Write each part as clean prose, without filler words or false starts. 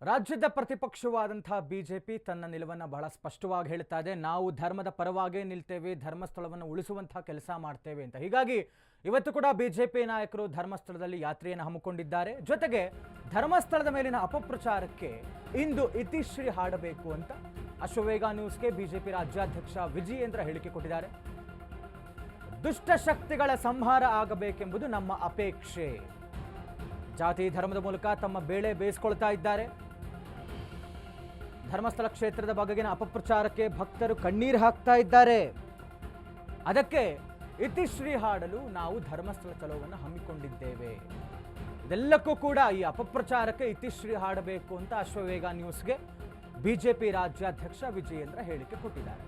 ರಾಜ್ಯದ ಪ್ರತಿಪಕ್ಷವಾದಂತಹ ಬಿಜೆಪಿ ತನ್ನ ನಿಲುವನ್ನು ಬಹಳ ಸ್ಪಷ್ಟವಾಗಿ ಹೇಳ್ತಾ ಇದೆ. ನಾವು ಧರ್ಮದ ಪರವಾಗೇ ನಿಲ್ತೇವೆ, ಧರ್ಮಸ್ಥಳವನ್ನು ಉಳಿಸುವಂತಹ ಕೆಲಸ ಮಾಡ್ತೇವೆ ಅಂತ. ಹೀಗಾಗಿ ಇವತ್ತು ಕೂಡ ಬಿಜೆಪಿ ನಾಯಕರು ಧರ್ಮಸ್ಥಳದಲ್ಲಿ ಯಾತ್ರೆಯನ್ನು ಹಮ್ಮಿಕೊಂಡಿದ್ದಾರೆ. ಜೊತೆಗೆ ಧರ್ಮಸ್ಥಳದ ಮೇಲಿನ ಅಪಪ್ರಚಾರಕ್ಕೆ ಇಂದು ಇತಿಶ್ರೀ ಹಾಡಬೇಕು ಅಂತ ಅಶ್ವವೇಗ ನ್ಯೂಸ್ಗೆ ಬಿಜೆಪಿ ರಾಜ್ಯಾಧ್ಯಕ್ಷ ವಿಜಯೇಂದ್ರ ಹೇಳಿಕೆ ಕೊಟ್ಟಿದ್ದಾರೆ. ದುಷ್ಟ ಶಕ್ತಿಗಳ ಸಂಹಾರ ಆಗಬೇಕೆಂಬುದು ನಮ್ಮ ಅಪೇಕ್ಷೆ. ಜಾತಿ ಧರ್ಮದ ಮೂಲಕ ತಮ್ಮ ಬೇಳೆ ಬೇಯಿಸಿಕೊಳ್ತಾ ಇದ್ದಾರೆ. ಧರ್ಮಸ್ಥಳ ಕ್ಷೇತ್ರದ ಬಗೆಗಿನ ಅಪಪ್ರಚಾರಕ್ಕೆ ಭಕ್ತರು ಕಣ್ಣೀರು ಹಾಕ್ತಾ ಇದ್ದಾರೆ. ಅದಕ್ಕೆ ಇತಿಶ್ರೀ ಹಾಡಲು ನಾವು ಧರ್ಮಸ್ಥಳ ಚಲೋವನ್ನು ಹಮ್ಮಿಕೊಂಡಿದ್ದೇವೆ. ಇದೆಲ್ಲಕ್ಕೂ ಕೂಡ ಈ ಅಪಪ್ರಚಾರಕ್ಕೆ ಇತಿಶ್ರೀ ಹಾಡಬೇಕು ಅಂತ ಅಶ್ವವೇಗ ನ್ಯೂಸ್ಗೆ ಬಿಜೆಪಿ ರಾಜ್ಯಾಧ್ಯಕ್ಷ ವಿಜಯೇಂದ್ರ ಹೇಳಿಕೆ ಕೊಟ್ಟಿದ್ದಾರೆ.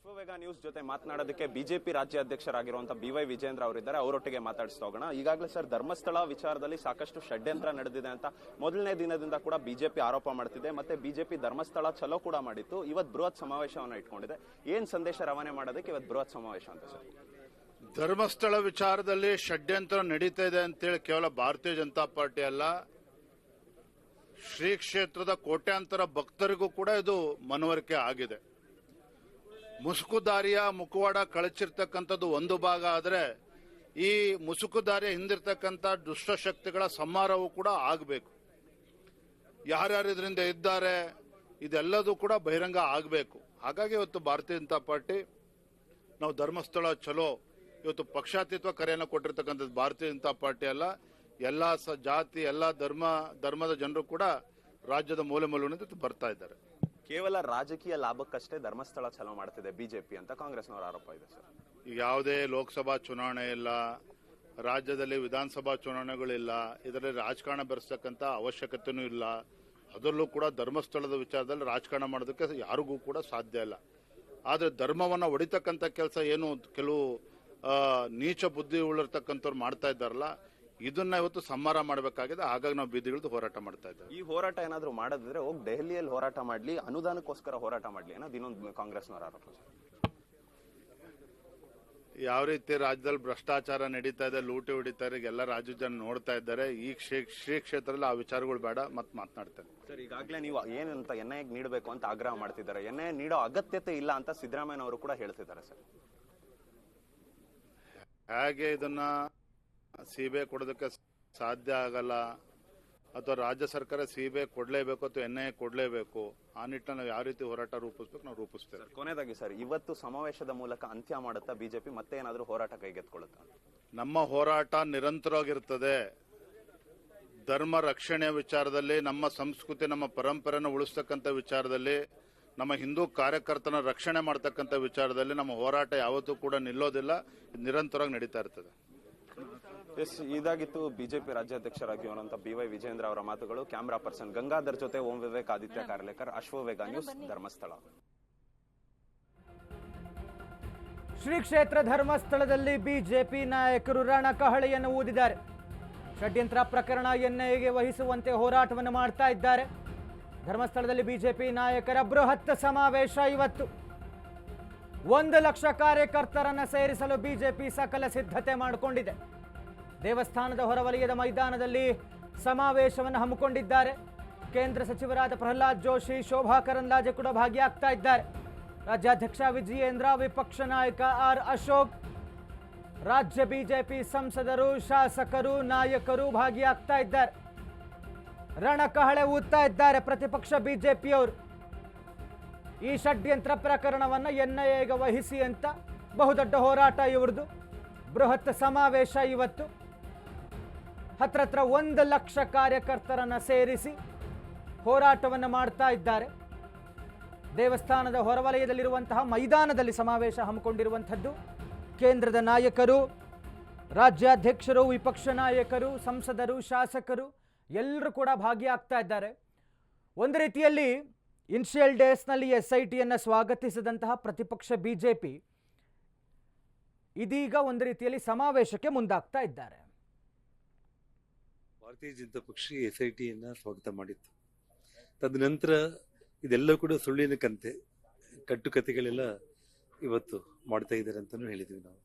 ಅಶ್ವವೇಗ ನ್ಯೂಸ್ ಜೊತೆ ಮಾತನಾಡೋದಕ್ಕೆ ಬಿಜೆಪಿ ರಾಜ್ಯಾಧ್ಯಕ್ಷರಾಗಿರುವಂತಹ BY ವಿಜೇಂದ್ರ ಅವರಿದ್ದಾರೆ. ಅವರೊಟ್ಟಿಗೆ ಮಾತಾಡಿಸ್ತಾ ಹೋಗೋಣ. ಈಗಾಗಲೇ ಸರ್, ಧರ್ಮಸ್ಥಳ ವಿಚಾರದಲ್ಲಿ ಸಾಕಷ್ಟು ಷಡ್ಯಂತ್ರ ನಡೆದಿದೆ ಅಂತ ಮೊದಲನೇ ದಿನದಿಂದ ಕೂಡ ಬಿಜೆಪಿ ಆರೋಪ ಮಾಡ್ತಿದೆ. ಮತ್ತೆ ಬಿಜೆಪಿ ಧರ್ಮಸ್ಥಳ ಚಲೋ ಕೂಡ ಮಾಡಿತ್ತು. ಇವತ್ತು ಬೃಹತ್ ಸಮಾವೇಶವನ್ನು ಇಟ್ಕೊಂಡಿದೆ. ಏನ್ ಸಂದೇಶ ರವಾನೆ ಮಾಡೋದಕ್ಕೆ ಇವತ್ತು ಬೃಹತ್ ಸಮಾವೇಶ ಅಂತ ಸರ್? ಧರ್ಮಸ್ಥಳ ವಿಚಾರದಲ್ಲಿ ಷಡ್ಯಂತ್ರ ನಡೀತಾ ಇದೆ ಅಂತೇಳಿ ಕೇವಲ ಭಾರತೀಯ ಜನತಾ ಪಾರ್ಟಿ ಅಲ್ಲ, ಶ್ರೀ ಕ್ಷೇತ್ರದ ಕೋಟ್ಯಾಂತರ ಭಕ್ತರಿಗೂ ಕೂಡ ಇದು ಮನವರಿಕೆ ಆಗಿದೆ. ಮುಸುಕುದಾರಿಯ ಮುಖವಾಡ ಕಳಚಿರ್ತಕ್ಕಂಥದ್ದು ಒಂದು ಭಾಗ ಆದರೆ, ಈ ಮುಸುಕುದಾರಿಯ ಹಿಂದಿರ್ತಕ್ಕಂಥ ದುಷ್ಟಶಕ್ತಿಗಳ ಸಂಹಾರವೂ ಕೂಡ ಆಗಬೇಕು. ಯಾರ್ಯಾರು ಇದರಿಂದ ಇದ್ದಾರೆ ಇದೆಲ್ಲದೂ ಕೂಡ ಬಹಿರಂಗ ಆಗಬೇಕು. ಹಾಗಾಗಿ ಇವತ್ತು ಭಾರತೀಯ ಜನತಾ ಪಾರ್ಟಿ ನಾವು ಧರ್ಮಸ್ಥಳ ಚಲೋ, ಇವತ್ತು ಪಕ್ಷಾತೀತ ಕರೆಯನ್ನು ಕೊಟ್ಟಿರ್ತಕ್ಕಂಥದ್ದು ಭಾರತೀಯ ಜನತಾ ಪಾರ್ಟಿ ಅಲ್ಲ, ಎಲ್ಲ ಜಾತಿ ಎಲ್ಲ ಧರ್ಮದ ಜನರು ಕೂಡ ರಾಜ್ಯದ ಮೂಲೆ ಮೂಲೆಯಿಂದ ಬರ್ತಾ ಇದ್ದಾರೆ. ಕೇವಲ ರಾಜಕೀಯ ಲಾಭಕ್ಕಷ್ಟೇ ಧರ್ಮಸ್ಥಳ ಚಲೋ ಮಾಡ್ತಿದೆ ಬಿಜೆಪಿ ಅಂತ ಕಾಂಗ್ರೆಸ್ನವರ ಆರೋಪ ಇದೆ ಸರ್. ಯಾವುದೇ ಲೋಕಸಭಾ ಚುನಾವಣೆ ಇಲ್ಲ, ರಾಜ್ಯದಲ್ಲಿ ವಿಧಾನಸಭಾ ಚುನಾವಣೆಗಳಿಲ್ಲ, ಇದರಲ್ಲಿ ರಾಜಕಾರಣ ಬೆರೆಸ್ತಕ್ಕಂಥ ಅವಶ್ಯಕತೆನೂ ಇಲ್ಲ. ಅದರಲ್ಲೂ ಕೂಡ ಧರ್ಮಸ್ಥಳದ ವಿಚಾರದಲ್ಲಿ ರಾಜಕಾರಣ ಮಾಡೋದಕ್ಕೆ ಯಾರಿಗೂ ಕೂಡ ಸಾಧ್ಯ ಇಲ್ಲ. ಆದರೆ ಧರ್ಮವನ್ನು ಹೊಡಿತಕ್ಕಂಥ ಕೆಲಸ ಏನು ಕೆಲವು ನೀಚ ಬುದ್ಧಿ ಉಳಿರ್ತಕ್ಕಂಥವ್ರು ಮಾಡ್ತಾ ಇದ್ದಾರಲ್ಲ, ಇದನ್ನ ಇವತ್ತು ಸಂಹಾರ ಮಾಡಬೇಕಾಗಿದೆ. ಹಾಗಾಗಿ ನಾವು ಬೀದಿಗಿಳಿದು ಹೋರಾಟ ಮಾಡ್ತಾ ಇದ್ದೇವೆ. ಈ ಹೋರಾಟ ಏನಾದ್ರು ಮಾಡೋದಿದ್ರೆ ಹೋಗಿ ದೆಹಲಿಯಲ್ಲಿ ಹೋರಾಟ ಮಾಡ್ಲಿ, ಅನುದಾನಕ್ಕೋಸ್ಕರ ಹೋರಾಟ ಮಾಡ್ಲಿ ಅನ್ನೋದು ಇನ್ನೊಂದು ಕಾಂಗ್ರೆಸ್ನವರ ಆರೋಪ. ಯಾವ ರೀತಿ ರಾಜ್ಯದಲ್ಲಿ ಭ್ರಷ್ಟಾಚಾರ ನಡೀತಾ ಇದೆ, ಲೂಟಿ ಹೊಡಿತಾರೆ, ಎಲ್ಲ ರಾಜ್ಯದ ಜನ ನೋಡ್ತಾ ಇದ್ದಾರೆ. ಈ ಶ್ರೀ ಕ್ಷೇತ್ರದಲ್ಲಿ ಆ ವಿಚಾರಗಳು ಬೇಡ, ಮತ್ತೆ ಮಾತನಾಡ್ತೇನೆ ಸರ್. ಈಗಾಗಲೇ ನೀವು ಏನಂತ NIA ನೀಡಬೇಕು ಅಂತ ಆಗ್ರಹ ಮಾಡ್ತಿದ್ದಾರೆ. NIA ನೀಡೋ ಅಗತ್ಯತೆ ಇಲ್ಲ ಅಂತ ಸಿದ್ದರಾಮಯ್ಯ ಅವರು ಕೂಡ ಹೇಳ್ತಿದ್ದಾರೆ ಸರ್. ಹೇಗೆ ಇದನ್ನ CBI ಕೊಡೋದಕ್ಕೆ ಸಾಧ್ಯ ಆಗಲ್ಲ, ಅಥವಾ ರಾಜ್ಯ ಸರ್ಕಾರ CBI ಕೊಡಲೇಬೇಕು ಅಥವಾ NIA ಕೊಡಲೇಬೇಕು, ಆ ನಿಟ್ಟಿನಲ್ಲಿ ನಾವು ಯಾವ ರೀತಿ ಹೋರಾಟ ರೂಪಿಸ್ಬೇಕು ನಾವು ರೂಪಿಸ್ತೇವೆ. ಕೊನೆಯದಾಗಿ ಸರ್, ಇವತ್ತು ಸಮಾವೇಶದ ಮೂಲಕ ಅಂತ್ಯ ಮಾಡುತ್ತಾ ಬಿಜೆಪಿ ಮತ್ತೆ ಏನಾದರೂ ಹೋರಾಟ ಕೈಗೆತ್ತಿಕೊಳ್ಳುತ್ತಾ? ನಮ್ಮ ಹೋರಾಟ ನಿರಂತರವಾಗಿರ್ತದೆ. ಧರ್ಮ ರಕ್ಷಣೆಯ ವಿಚಾರದಲ್ಲಿ, ನಮ್ಮ ಸಂಸ್ಕೃತಿ ನಮ್ಮ ಪರಂಪರೆಯನ್ನು ಉಳಿಸ್ತಕ್ಕಂಥ ವಿಚಾರದಲ್ಲಿ, ನಮ್ಮ ಹಿಂದೂ ಕಾರ್ಯಕರ್ತನ ರಕ್ಷಣೆ ಮಾಡ್ತಕ್ಕಂಥ ವಿಚಾರದಲ್ಲಿ ನಮ್ಮ ಹೋರಾಟ ಯಾವತ್ತೂ ಕೂಡ ನಿಲ್ಲೋದಿಲ್ಲ, ನಿರಂತರವಾಗಿ ನಡೀತಾ ಇರ್ತದೆ. ಇದಾಗಿತ್ತು ಬಿಜೆಪಿ ರಾಜ್ಯಾಧ್ಯಕ್ಷರಾಗಿರುವಂತಹ BY ವಿಜೇಂದ್ರ ಅವರ ಮಾತುಗಳು. ಕ್ಯಾಮರಾ ಪರ್ಸನ್ ಗಂಗಾಧರ್ ಜೊತೆ ಓಂ ವಿವೇಕ್, ಆದಿತ್ಯ ಕಾರ್ಲೇಕರ್, ಅಶ್ವವೇಗ ನ್ಯೂಸ್, ಧರ್ಮಸ್ಥಳ. ಶ್ರೀ ಕ್ಷೇತ್ರ ಧರ್ಮಸ್ಥಳದಲ್ಲಿ ಬಿಜೆಪಿ ನಾಯಕರು ರಣಕಹಳೆಯನ್ನು ಊದಿದ್ದಾರೆ. ಷಡ್ಯಂತ್ರ ಪ್ರಕರಣ NIAಗೆ ವಹಿಸುವಂತೆ ಹೋರಾಟವನ್ನು ಮಾಡ್ತಾ ಇದ್ದಾರೆ. ಧರ್ಮಸ್ಥಳದಲ್ಲಿ ಬಿಜೆಪಿ ನಾಯಕರ ಬೃಹತ್ ಸಮಾವೇಶ ಇವತ್ತು. 1 ಲಕ್ಷ ಕಾರ್ಯಕರ್ತರನ್ನು ಸೇರಿಸಲು ಬಿಜೆಪಿ ಸಕಲ ಸಿದ್ಧತೆ ಮಾಡಿಕೊಂಡಿದೆ. ದೇವಸ್ಥಾನದ ಹೊರವಲಯದ ಮೈದಾನದಲ್ಲಿ ಸಮಾವೇಶವನ್ನು ಹಮ್ಮಿಕೊಂಡಿದ್ದಾರೆ. ಕೇಂದ್ರ ಸಚಿವರಾದ ಪ್ರಹ್ಲಾದ್ ಜೋಶಿ, ಶೋಭಾ ಕರಂದ್ಲಾಜೆ ಕೂಡ ಭಾಗಿಯಾಗ್ತಾ ಇದ್ದಾರೆ. ರಾಜ್ಯಾಧ್ಯಕ್ಷ ವಿಜಯೇಂದ್ರ, ವಿಪಕ್ಷ ನಾಯಕ R ಅಶೋಕ್, ರಾಜ್ಯ ಬಿಜೆಪಿ ಸಂಸದರು, ಶಾಸಕರು, ನಾಯಕರು ಭಾಗಿಯಾಗ್ತಾ ಇದ್ದಾರೆ. ರಣಕಹಳೆ ಊದ್ತಾ ಇದ್ದಾರೆ ಪ್ರತಿಪಕ್ಷ ಬಿಜೆಪಿಯವರು. ಈ ಷಡ್ಯಂತ್ರ ಪ್ರಕರಣವನ್ನು NIAಗೆ ವಹಿಸಿ ಅಂತ ಬಹುದೊಡ್ಡ ಹೋರಾಟ ಇವ್ರದ್ದು. ಬೃಹತ್ ಸಮಾವೇಶ ಇವತ್ತು. ಹತ್ರ 1 ಲಕ್ಷ ಕಾರ್ಯಕರ್ತರನ್ನು ಸೇರಿಸಿ ಹೋರಾಟವನ್ನು ಮಾಡ್ತಾ ಇದ್ದಾರೆ. ದೇವಸ್ಥಾನದ ಹೊರವಲಯದಲ್ಲಿರುವಂತಹ ಮೈದಾನದಲ್ಲಿ ಸಮಾವೇಶ ಹಮ್ಮಿಕೊಂಡಿರುವಂಥದ್ದು. ಕೇಂದ್ರದ ನಾಯಕರು, ರಾಜ್ಯಾಧ್ಯಕ್ಷರು, ವಿಪಕ್ಷ ನಾಯಕರು, ಸಂಸದರು, ಶಾಸಕರು ಎಲ್ಲರೂ ಕೂಡ ಭಾಗಿಯಾಗ್ತಾ ಇದ್ದಾರೆ. ಒಂದು ರೀತಿಯಲ್ಲಿ ಇನಿಷಿಯಲ್ ಡೇಸ್ನಲ್ಲಿ SITಯನ್ನು ಸ್ವಾಗತಿಸಿದಂತಹ ಪ್ರತಿಪಕ್ಷ ಬಿಜೆಪಿ ಇದೀಗ ಒಂದು ರೀತಿಯಲ್ಲಿ ಸಮಾವೇಶಕ್ಕೆ ಮುಂದಾಗ್ತಾ ಇದ್ದಾರೆ. ಭಾರತೀಯ ಜನತಾ ಪಕ್ಷ SITಯನ್ನು ಸ್ವಾಗತ ಮಾಡಿತ್ತು. ತದನಂತರ ಇದೆಲ್ಲ ಕೂಡ ಸುಳ್ಳಿನ ಕಂತೆ, ಕಟ್ಟುಕತೆಗಳೆಲ್ಲ ಇವತ್ತು ಮಾಡ್ತಾ ಇದ್ದಾರೆ ಅಂತಲೂ ಹೇಳಿದ್ವಿ ನಾವು.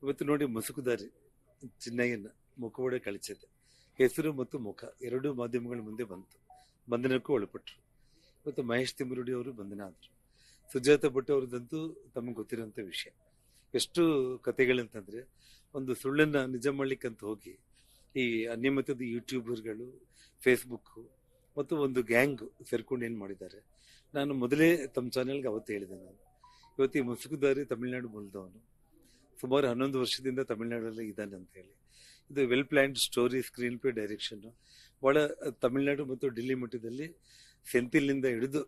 ಇವತ್ತು ನೋಡಿ, ಮುಸುಕುದಾರಿ ಚಿನ್ನಯ್ಯನ ಮುಖವಾಡ ಕಳಿಸಿದೆ. ಹೆಸರು ಮತ್ತು ಮುಖ ಎರಡೂ ಮಾಧ್ಯಮಗಳ ಮುಂದೆ ಬಂತು, ಬಂಧನಕ್ಕೂ ಒಳಪಟ್ಟರು. ಇವತ್ತು ಮಹೇಶ್ ತಿಮ್ಮರುಡಿ ಅವರು ಬಂಧನ ಆದರು. ಸುಜಾತ ಭಟ್ ಅವ್ರದ್ದಂತೂ ತಮಗೆ ಗೊತ್ತಿರೋಂಥ ವಿಷಯ. ಎಷ್ಟು ಕತೆಗಳಂತಂದ್ರೆ, ಒಂದು ಸುಳ್ಳನ್ನ ನಿಜ ಮಾಡ್ಲಿಕ್ಕಂತ ಹೋಗಿ ಈ ಅನ್ಯಮತದ ಯೂಟ್ಯೂಬರ್ಗಳು, ಫೇಸ್ಬುಕ್ ಮತ್ತು ಒಂದು ಗ್ಯಾಂಗ್ ಸೇರ್ಕೊಂಡು ಏನು ಮಾಡಿದ್ದಾರೆ. ನಾನು ಮೊದಲೇ ತಮ್ಮ ಚಾನೆಲ್ಗೆ ಅವತ್ತು ಹೇಳಿದೆ, ನಾನು ಇವತ್ತು ಈ ಮುಸುಕುದಾರಿ ತಮಿಳುನಾಡು ಮೂಲದವನು, ಸುಮಾರು 11 ವರ್ಷದಿಂದ ತಮಿಳುನಾಡಲ್ಲಿ ಇದ್ದಾನೆ ಅಂತ ಹೇಳಿ. ಇದು well planned story, screen play, direction ಭಾಳ ತಮಿಳುನಾಡು ಮತ್ತು ಡೆಲ್ಲಿ ಮಟ್ಟದಲ್ಲಿ ಸೆಂಥಿಲ್ನಿಂದ ಹಿಡಿದು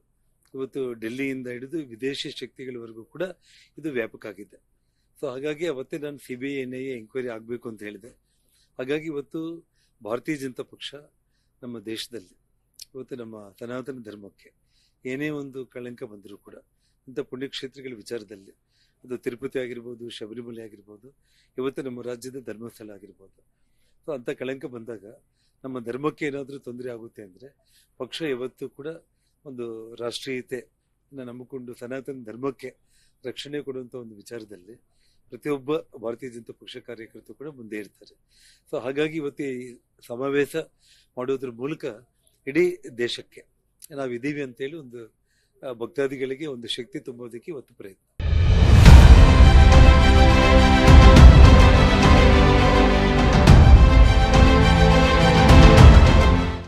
ಇವತ್ತು ಡೆಲ್ಲಿಯಿಂದ ಹಿಡಿದು ವಿದೇಶಿ ಶಕ್ತಿಗಳವರೆಗೂ ಕೂಡ ಇದು ವ್ಯಾಪಕ ಆಗಿದೆ. ಸೊ ಹಾಗಾಗಿ ಅವತ್ತೇ ನಾನು CBI NIA ಎಂಕ್ವೈರಿ ಆಗಬೇಕು ಅಂತ ಹೇಳಿದೆ. ಹಾಗಾಗಿ ಇವತ್ತು ಭಾರತೀಯ ಜನತಾ ಪಕ್ಷ ನಮ್ಮ ದೇಶದಲ್ಲಿ ಇವತ್ತು ನಮ್ಮ ಸನಾತನ ಧರ್ಮಕ್ಕೆ ಏನೇ ಒಂದು ಕಳಂಕ ಬಂದರೂ ಕೂಡ ಇಂಥ ಪುಣ್ಯಕ್ಷೇತ್ರಗಳ ವಿಚಾರದಲ್ಲಿ, ಅದು ತಿರುಪತಿ ಆಗಿರ್ಬೋದು, ಶಬರಿಮಲೆ ಆಗಿರ್ಬೋದು, ಇವತ್ತು ನಮ್ಮ ರಾಜ್ಯದ ಧರ್ಮಸ್ಥಳ ಆಗಿರ್ಬೋದು, ಸೊ ಅಂಥ ಕಳಂಕ ಬಂದಾಗ ನಮ್ಮ ಧರ್ಮಕ್ಕೆ ಏನಾದರೂ ತೊಂದರೆ ಆಗುತ್ತೆ ಅಂದರೆ ಪಕ್ಷ ಇವತ್ತು ಕೂಡ ಒಂದು ರಾಷ್ಟ್ರೀಯತೆಯನ್ನು ನಂಬಿಕೊಂಡು ಸನಾತನ ಧರ್ಮಕ್ಕೆ ರಕ್ಷಣೆ ಕೊಡುವಂಥ ಒಂದು ವಿಚಾರದಲ್ಲಿ ಪ್ರತಿಯೊಬ್ಬ ಭಾರತೀಯ ಜನತಾ ಪಕ್ಷ ಕಾರ್ಯಕರ್ತರು ಕೂಡ ಮುಂದೆ ಇರ್ತಾರೆ. ಸೊ ಹಾಗಾಗಿ ಇವತ್ತು ಈ ಸಮಾವೇಶ ಮಾಡೋದ್ರ ಮೂಲಕ ಇಡೀ ದೇಶಕ್ಕೆ ನಾವಿದ್ದೀವಿ ಅಂತೇಳಿ ಒಂದು ಭಕ್ತಾದಿಗಳಿಗೆ ಒಂದು ಶಕ್ತಿ ತುಂಬೋದಕ್ಕೆ ಇವತ್ತು ಪ್ರಯತ್ನ.